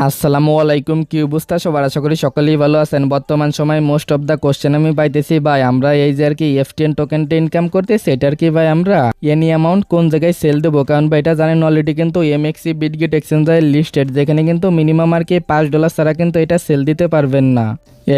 আসসালামু আলাইকুম, কি অবস্থা সবার? আশা করি সকলেই ভালো আছেন। বর্তমান সময় মোস্ট অফ দ্য কোশ্চেন আমি পাইতেছি ভাই, আমরা এই যে আর কি এফটিএন টোকেনটা ইনকাম করতেছি, এটার কি ভাই আমরা এনি অ্যামাউন্ট কোন জায়গায় সেল দেবো? কারণ ভাই এটা জানেন অলরেডি কিন্তু এমএক্সি বিটগেট এক্সচেঞ্জার লিস্টেড, যেখানে কিন্তু মিনিমাম আর কি $5 ছাড়া কিন্তু এটা সেল দিতে পারবেন না।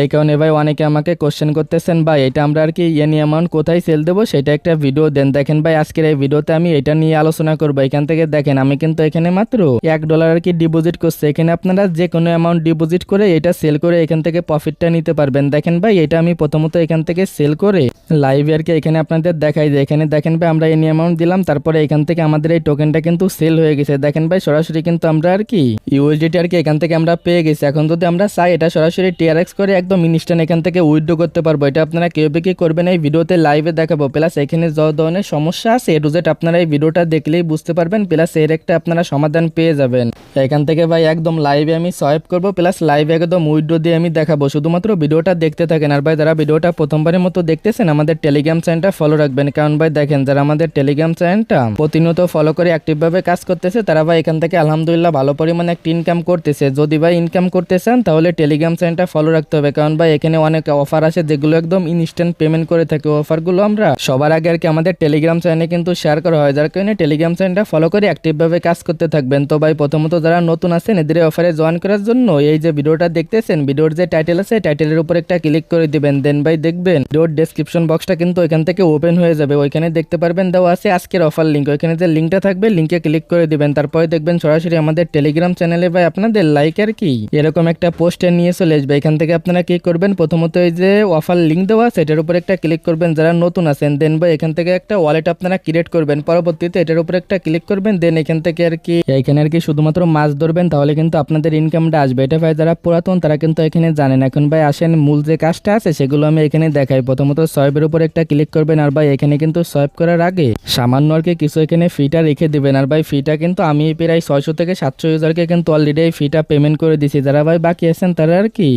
এই কারণে ভাই অনেকে আমাকে কোশ্চেন করতেছেন ভাই এটা আমরা আর কি এনি অ্যামাউন্ট কোথায় সেল দেবো সেটা একটা ভিডিও দেন। দেখেন ভাই আজকের এই ভিডিওতে আমি এটা নিয়ে আলোচনা করবো। এখান থেকে দেখেন আমি কিন্তু এখানে মাত্র $1 আর কি ডিপোজিট করছি। এখানে আপনারা যে কোনো অ্যামাউন্ট ডিপোজিট করে এটা সেল করে এখান থেকে প্রফিটটা নিতে পারবেন। দেখেন ভাই এটা আমি প্রথমত এখান থেকে সেল করে লাইভে আর কি এখানে আপনাদের দেখাই যায়। এখানে দেখেন ভাই আমরা এনি অ্যামাউন্ট দিলাম, তারপরে এখান থেকে আমাদের এই টোকেনটা কিন্তু সেল হয়ে গেছে। দেখেন ভাই সরাসরি কিন্তু আমরা আর কি ইউএসডিটি আর কি এখান থেকে আমরা পেয়ে গেছি। এখন যদি আমরা চাই এটা সরাসরি টিআরএক্স করে একদম ইনস্ট্যান্ট এখান থেকে উইথড্র করতে পারবো। এটা আপনারা কেউ কি করবেন এই ভিডিওতে লাইভে দেখাবো। প্লাস এখানে যত ধরনের সমস্যা আছে এ টু জেড আপনারা এই ভিডিওটা দেখলেই বুঝতে পারবেন, প্লাস এর একটা আপনারা সমাধান পেয়ে যাবেন। এখান থেকে ভাই একদম লাইভে আমি সোয়াইপ করবো, প্লাস লাইভে একদম উইথড্র দিয়ে আমি দেখাবো। শুধুমাত্র ভিডিওটা দেখতে থাকেন। আর ভাই যারা ভিডিওটা প্রথমবারের মতো দেখতেছেন আমাদের টেলিগ্রাম চ্যানেলটা ফলো রাখবেন, কারণ ভাই দেখেন যারা আমাদের টেলিগ্রাম চ্যানেলটা প্রতিনিয়ত ফলো করে অ্যাক্টিভভাবে কাজ করতেছে তারা ভাই এখান থেকে আলহামদুলিল্লাহ ভালো পরিমাণে একটা ইনকাম করতেছে। যদি ভাই ইনকাম করতে চান তাহলে টেলিগ্রাম চ্যানেলটা ফলো রাখতে হবে, কারণ ভাই এখানে অনেক অফার আছে যেগুলো একদম ইনস্ট্যান্ট পেমেন্ট করে থাকে। অফারগুলো আমরা সবার আগে আর কি আমাদের টেলিগ্রাম চ্যানেলে কিন্তু শেয়ার করা হয়, যার কারণে টেলিগ্রাম চ্যানেলটা ফলো করে অ্যাক্টিভভাবে কাজ করতে থাকবেন। তো ভাই প্রথমত যারা নতুন আছেন এদের অফারে জয়েন করার জন্য এই যে ভিডিওটা দেখতেছেন, ভিডিওর যে টাইটেল আছে টাইটেলের উপর একটা ক্লিক করে দিবেন। দেন ভাই দেখবেন ভিডিওর ডেসক্রিপশন বক্সটা কিন্তু এখান থেকে ওপেন হয়ে যাবে। ওইখানে দেখতে পারবেন দেওয়া আছে আজকের অফার লিঙ্ক। ওইখানে যে লিঙ্কটা থাকবে লিঙ্কে ক্লিক করে দিবেন, তারপরে দেখবেন সরাসরি আমাদের টেলিগ্রাম চ্যানেলে ভাই আপনাদের লাইক আর কি এরকম একটা পোস্টার নিয়ে চলে আসবে। এখান থেকে আপনারা কি করবেন, প্রথমত এই যে অফার লিঙ্ক দেওয়া আছে এটার উপর একটা ক্লিক করবেন যারা নতুন আছেন। দেন ভাই এখান থেকে একটা ওয়ালেট আপনারা ক্রিয়েট করবেন, পরবর্তীতে এটার উপর একটা ক্লিক করবেন। দেন এখান থেকে আর কি এখানে আর কি শুধুমাত্র মাছ ধরবেন, তাহলে কিন্তু আপনাদের ইনকামটা আসবে। এটা ভাই যারা পুরাতন তারা কিন্তু এখানে জানেন। এখন ভাই আসেন মূল যে কাজটা আছে সেগুলো আমি এখানে দেখাই। প্রথমত সোয়াইপের উপর একটা ক্লিক করবেন, আর ভাই এখানে কিন্তু সোয়াইপ করার আগে সামান্য আর কি কিছু এখানে ফিটা রেখে দিবেন। আর ভাই ফিটা কিন্তু আমি প্রায় 600 থেকে 700 ইউজারকে কিন্তু অলরেডি এই ফিটা পেমেন্ট করে দিছি। যারা ভাই বাকি আছেন তারা আর কি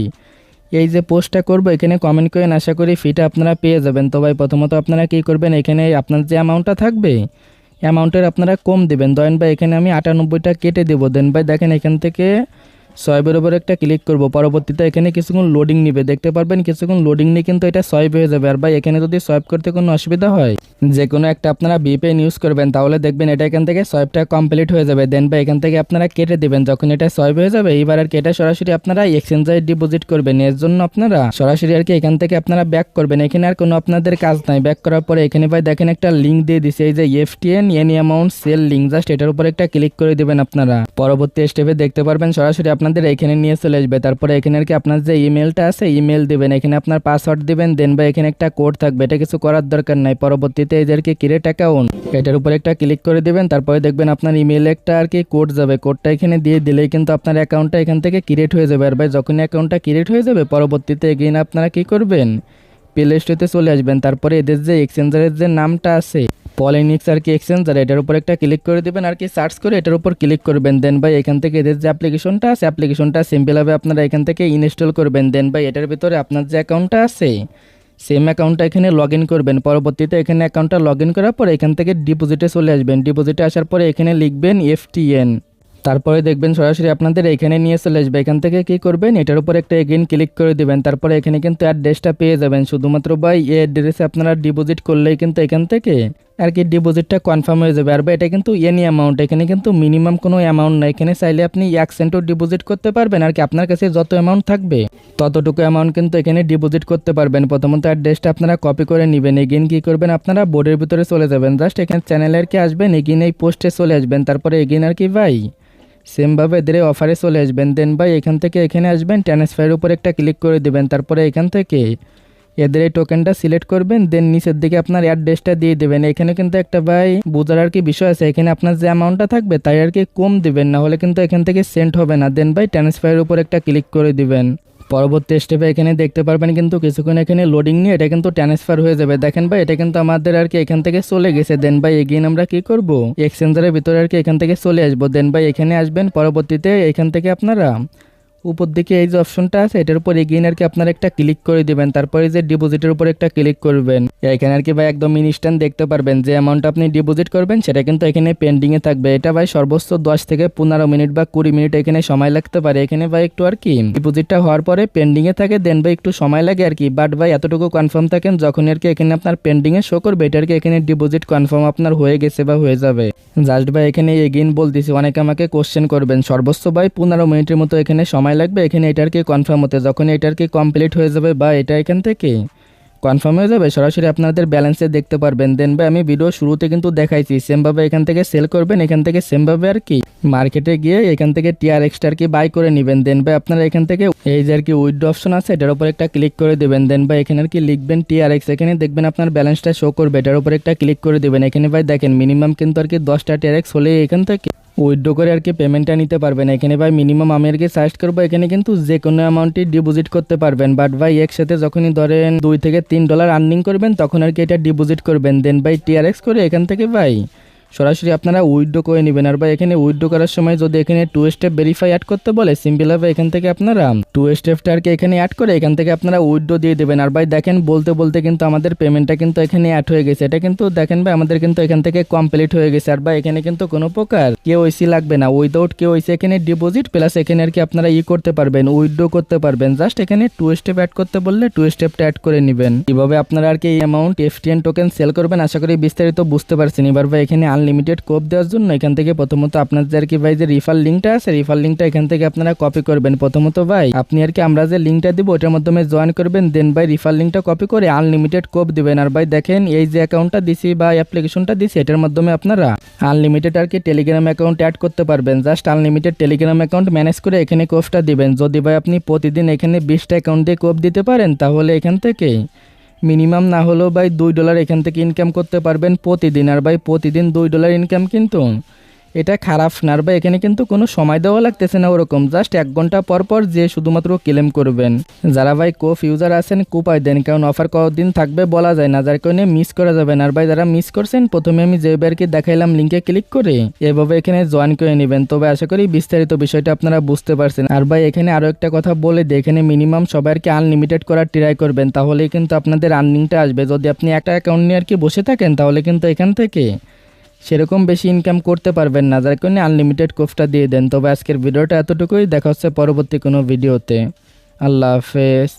এই যে পোস্টটা করবো এখানে কমেন্ট করেন, আশা করি ফিটা আপনারা পেয়ে যাবেন। তো ভাই প্রথমত আপনারা কি করবেন, এখানে আপনার যে অ্যামাউন্টটা থাকবে অ্যামাউন্টের আপনারা কম দেবেন। ধরেন ভাই এখানে আমি 98টা কেটে দেবো। দেন ভাই দেখেন এখান থেকে সোয়াইপের উপর একটা ক্লিক করব, পরবর্তীতে এখানে কিছুক্ষণ লোডিং নিবে। দেখতে পারবেন কিছুক্ষণ লোডিং নিয়ে কিন্তু এটা সোয়াইপ হয়ে যাবে। আর ভাই এখানে যদি সোয়াইপ করতে কোনো অসুবিধা হয় যে কোনো একটা আপনারা ভিপিএন ইউজ করবেন, তাহলে দেখবেন এটা এখান থেকে সোয়াইপটা কমপ্লিট হয়ে যাবে। দেন ভাই এখান থেকে আপনারা কেটে দিবেন। যখন এটা সোয়াইপ হয়ে যাবে এইবার আর কি এটা সরাসরি আপনারা এক্সচেঞ্জে ডিপোজিট করবেন। এর জন্য আপনারা সরাসরি আর কি এখান থেকে আপনারা ব্যাক করবেন। এখানে আর কোনো আপনাদের কাজ নাই। ব্যাক করার পরে এখানে ভাই দেখেন একটা লিঙ্ক দিয়ে দিছে, এই যে FTN any amount sell link, just এটার উপর একটা ক্লিক করে দিবেন আপনারা। পরবর্তী স্টেপে দেখতে পারবেন সরাসরি আপনাদের এখানে নিয়ে চলে আসবে। তারপরে এখানে আর কি আপনার যে ইমেলটা আছে ইমেল দিবেন, এখানে আপনার পাসওয়ার্ড দিবেন। দেন ভাই এখানে একটা কোড থাকবে, এটা কিছু করার দরকার নাই। পরবর্তীতে এদেরকে ক্রিয়েট অ্যাকাউন্ট এটার উপর একটা ক্লিক করে দিবেন, তারপরে দেখবেন আপনার ইমেলে একটা আর কি কোড যাবে। কোডটা এখানে দিয়ে দিলেই কিন্তু আপনার অ্যাকাউন্টটা এখান থেকে ক্রিয়েট হয়ে যাবে। আর ভাই যখন অ্যাকাউন্টটা ক্রিয়েট হয়ে যাবে পরবর্তীতে এগেইন আপনারা কি করবেন, প্লে স্টোরে চলে আসবেন। তারপরে এদের যে এক্সচেঞ্জারের যে নামটা আছে পলিনিক্স আর কি এক্সচেঞ্জার, এটার উপর একটা ক্লিক করে দিবেন আর কি সার্চ করে এটার উপর ক্লিক করবেন। দেন ভাই এখান থেকে এদের যে অ্যাপ্লিকেশনটা আছে অ্যাপ্লিকেশনটা সিম্পলভাবে আপনারা এখান থেকে ইনস্টল করবেন। দেন ভাই এটার ভিতরে আপনার যে অ্যাকাউন্টটা আছে সেম অ্যাকাউন্টটা এখানে লগ ইন করবেন। পরবর্তীতে এখানে অ্যাকাউন্টটা লগ ইন করার পর এখান থেকে ডিপোজিটে চলে আসবেন। ডিপোজিটে আসার পরে এখানে লিখবেন এফটিএন, তারপরে দেখবেন সরাসরি আপনাদের এখানে নিয়ে চলে আসবে। এখান থেকে কি করবেন, এটার উপর একটা এগেইন ক্লিক করে দিবেন। তারপরে এখানে কিন্তু অ্যাড্রেসটা পেয়ে যাবেন। শুধুমাত্র ভাই এই অ্যাড্রেসে আপনারা ডিপোজিট করলেই কিন্তু এখান থেকে আর কি ডিপোজিটটা কনফার্ম হয়ে যাবে। আর ভাই এটা কিন্তু এনি অ্যামাউন্ট, এখানে কিন্তু মিনিমাম কোনো অ্যামাউন্ট নাই। এখানে চাইলে আপনি 1 সেন্টও ডিপোজিট করতে পারবেন আর কি আপনার কাছে যত অ্যামাউন্ট থাকবে ততটুকু অ্যামাউন্ট কিন্তু এখানে ডিপোজিট করতে পারবেন। প্রথমত অ্যাড্রেসটা আপনারা কপি করে নেবেন। এগেইন কি করবেন, আপনারা বোর্ডের ভিতরে চলে যাবেন। জাস্ট এখানে চ্যানেলে আর কি আসবেন, এগেইন এই পোস্টে চলে আসবেন। তারপরে এগেইন আর কি ভাই সেমভাবে এদের অফারে চলে আসবেন। দেন ভাই এখান থেকে এখানে আসবেন, ট্রান্সফারের উপর একটা ক্লিক করে দেবেন। তারপরে এখান থেকে এদের এই টোকেনটা সিলেক্ট করবেন। দেন নিচের দিকে আপনার অ্যাড্রেসটা দিয়ে দেবেন। এখানে কিন্তু একটা ভাই বোঝার আর কি বিষয় আছে, এখানে আপনার যে অ্যামাউন্টটা থাকবে তাই আর কি কম দিবেন, না হলে কিন্তু এখান থেকে সেন্ড হবে না। দেন ভাই ট্রান্সফারের উপর একটা ক্লিক করে দিবেন। পরবর্তী স্টেপে এখানে দেখতে পারবেন কিন্তু কিছুক্ষণ এখানে লোডিং নিয়ে এটা কিন্তু ট্রান্সফার হয়ে যাবে। দেখেন ভাই এটা কিন্তু আমাদের আর কি এখান থেকে চলে গেছে। দেন ভাই এগেইন আমরা কি করব, এক্সচেঞ্জারের ভিতরে আর কি এখান থেকে চলে আসবো। দেন ভাই এখানে আসবেন, পরবর্তীতে এখান থেকে আপনারা উপর দিকে এই যে অপশনটা আছে এটার উপর এগেইন আর কি আপনারা একটা ক্লিক করে দিবেন, তারপরে যে ডিপোজিটের উপর একটা ক্লিক করবেন। এখানে আর কি ভাই একদম ইনস্ট্যান্ট দেখতে পারবেন যে অ্যামাউন্ট আপনি ডিপোজিট করবেন সেটা কিন্তু এখানে পেন্ডিংয়ে থাকবে। এটা ভাই সর্বোচ্চ 10 থেকে 15 মিনিট বা 20 মিনিট এখানে সময় লাগতে পারে। এখানে ভাই একটু আর কি ডিপোজিটটা হওয়ার পরে পেন্ডিংয়ে থাকে, দেন ভাই একটু সময় লাগে আর কি। বাট ভাই এতটুকু কনফার্ম থাকেন যখন আর কি এখানে আপনার পেন্ডিংয়ে শো করবে এটা আর কি এখানে ডিপোজিট কনফার্ম আপনার হয়ে গেছে বা হয়ে যাবে। জাস্ট ভাই এখানে এগেইন বলতেছি, অনেকে আমাকে কোশ্চেন করবেন, সর্বোচ্চ ভাই 15 মিনিটের মতো এখানে সময় লাগবে এখানে এটার কি কনফার্ম হতে। যখন এটার কি কমপ্লিট হয়ে যাবে বা এটা এখান থেকে কনফার্ম হয়ে যাবে সরাসরি আপনাদের ব্যালেন্সে দেখতে পারবেন। দেন ভাই আমি ভিডিও শুরুতে কিন্তু দেখাইছি সেমভাবে এখান থেকে সেল করবেন, এখান থেকে সেমভাবে আর কি মার্কেটে গিয়ে এখান থেকে TRX আর কি বাই করে নেবেন। দেন ভাই আপনারা এখান থেকে এই যে আর কি উইথড্র অপশন আছে এটার উপর একটা ক্লিক করে দেবেন। দেন ভাই এখানে আর কি লিখবেন TRX, এখানে দেখবেন আপনার ব্যালেন্সটা শো করবে, এটার উপর একটা ক্লিক করে দেবেন। এখানে ভাই দেখেন মিনিমাম কিন্তু আর কি 10টা TRX হলে এখান থেকে উইথড্র করে আর কি পেমেন্টটা নিতে পারবেন। এখানে ভাই মিনিমাম আমি আর কি সার্চ করবো, এখানে কিন্তু যে কোনো অ্যামাউন্টই ডিপোজিট করতে পারবেন। বাট ভাই একসাথে যখনই ধরেন $2 থেকে $3 আর্নিং করবেন তখন আর কি এটা ডিপোজিট করবেন। দেন ভাই TRX করে এখান থেকে ভাই সরাসরি আপনারা উইথড্র করে নেবেন। আর ভাই এখানে উইথড্র করার সময় যদি এখানে 2 স্টেপ ভেরিফাই অ্যাড করতে বলে সিম্পল হবে এখান থেকে আপনারা 2 স্টেপটা আর কি এখানে অ্যাড করে এখান থেকে আপনারা উইথড্র দিয়ে দেবেন। আর ভাই দেখেন বলতে বলতে কিন্তু আমাদের পেমেন্টটা কিন্তু এখানে অ্যাড হয়ে গেছে। এটা কিন্তু দেখেন ভাই আমাদের কিন্তু এখান থেকে কমপ্লিট হয়ে গেছে। আর ভাই এখানে কিন্তু কোনো প্রকার কেওয়াইসি লাগবে না, উইদাউট কেওয়াইসি এখানে ডিপোজিট প্লাস এখানে আর কি আপনারা করতে পারবেন, উইথড্র করতে পারবেন। জাস্ট এখানে 2 স্টেপ অ্যাড করতে বললে 2 স্টেপটা অ্যাড করে নেবেন। কিভাবে আপনারা আর কি এই অ্যামাউন্ট FTN টোকেন সেল করবেন আশা করি বিস্তারিত বুঝতে পারছেন। এবার ভাই এখানে আনলিমিটেড কোপ দেওয়ার জন্য এখান থেকে প্রথমত আপনাদের আর কি ভাই যে রিফার লিঙ্কটা আছে রিফার লিঙ্কটা এখান থেকে আপনারা কপি করবেন। প্রথমত ভাই আপনি আর কি আমরা যে লিঙ্কটা দিব ওটার মাধ্যমে জয়েন করবেন, দেন ভাই রিফার লিঙ্কটা কপি করে আনলিমিটেড কোপ দিবেন। আর ভাই দেখেন এই যে অ্যাকাউন্টটা দিছি বা অ্যাপ্লিকেশনটা দিছি এটার মাধ্যমে আপনারা আনলিমিটেড আর কি টেলিগ্রাম অ্যাকাউন্ট অ্যাড করতে পারবেন। Just unlimited Telegram account manage করে এখানে কোপটা দিবেন। যদি ভাই আপনি প্রতিদিন এখানে 20টা অ্যাকাউন্ট দিয়ে কোপ দিতে পারেন তাহলে এখান থেকে মিনিমাম না হলেও ভাই $2 এখান থেকে ইনকাম করতে পারবেন প্রতিদিন। আর ভাই প্রতিদিন $2 ইনকাম কিন্তু এটা খারাপ না। আর ভাই এখানে কিন্তু কোনো সময় দেওয়া লাগতেছে না ওরকম, জাস্ট 1 ঘন্টা পর পর যে শুধুমাত্র ক্লেম করবেন। যারা ভাই কোপ ইউজার আছেন কোপাই দেন, কারণ অফার কতদিন থাকবে বলা যায় না, যার কারণে মিস করা যাবে না। আর ভাই যারা মিস করছেন প্রথমে আমি যেভাবে আর কি দেখাইলাম লিঙ্কে ক্লিক করে এভাবে এখানে জয়েন করে নেবেন। তবে আশা করি বিস্তারিত বিষয়টা আপনারা বুঝতে পারছেন। আর ভাই এখানে আরও একটা কথা বলে দিই, এখানে মিনিমাম সবাই আর কি আনলিমিটেড করার ট্রাই করবেন, তাহলেই কিন্তু আপনাদের আর্নিংটা আসবে। যদি আপনি একটা অ্যাকাউন্ট নিয়ে আর কি বসে থাকেন তাহলে কিন্তু এখান থেকে সেরকম বেশি ইনকাম করতে পারবেন না, যার কারণে আনলিমিটেড কোপটা দিয়ে দেন। তবে আজকের ভিডিওটা এতটুকুই, দেখা হচ্ছে পরবর্তী কোনো ভিডিওতে। আল্লাহ হাফেজ।